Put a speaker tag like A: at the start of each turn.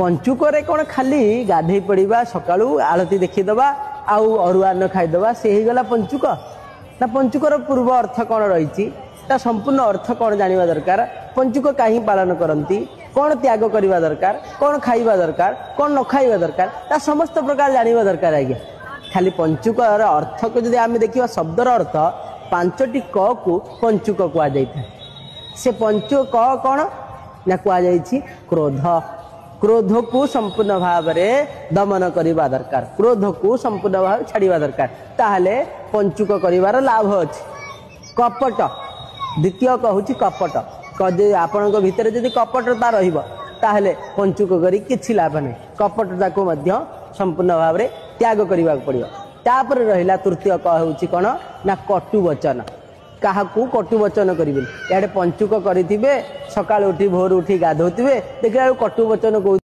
A: पंचुक कौन खाली गाधे पड़ा सका आलती देखीदबा आउ अरुआन्न खाईदबा से ही गला पंचुक ना पंचुकर पूर्व अर्थ कौन रही संपूर्ण अर्थ कौन जाना दरकार पंचुक कहीं पालन करती कौन त्याग करवा दरकार कौन खाइबा दरकार कौन न खाइबा दरकार ता समस्त प्रकार जाना दरकार आज्ञा खाली पंचुकर अर्थ को जब आम देखा शब्दर अर्थ 5टी क को पंचुक कहुई से पंचु क कौन ना कहुई क्रोध क्रोध को संपूर्ण भाव में दमन करवा दरकार क्रोध को संपूर्ण भाव छाड़ा दरकार ताहले पंचुक कर लाभ अच्छे कपट द्वितीय कहूँ कपट आपण भितर जदि कपटता रही पंचुक करी किसी लाभ नहीं कपटता को संपूर्ण भाव में त्याग करने पड़ो तापर रहा तृतीय कहूँ कौन ना कटुवचन क्या कटुवचन करेंगे इे पंचुक करेंगे सका उठी भोर उठी गाधोवे देखा कटुवचन कौ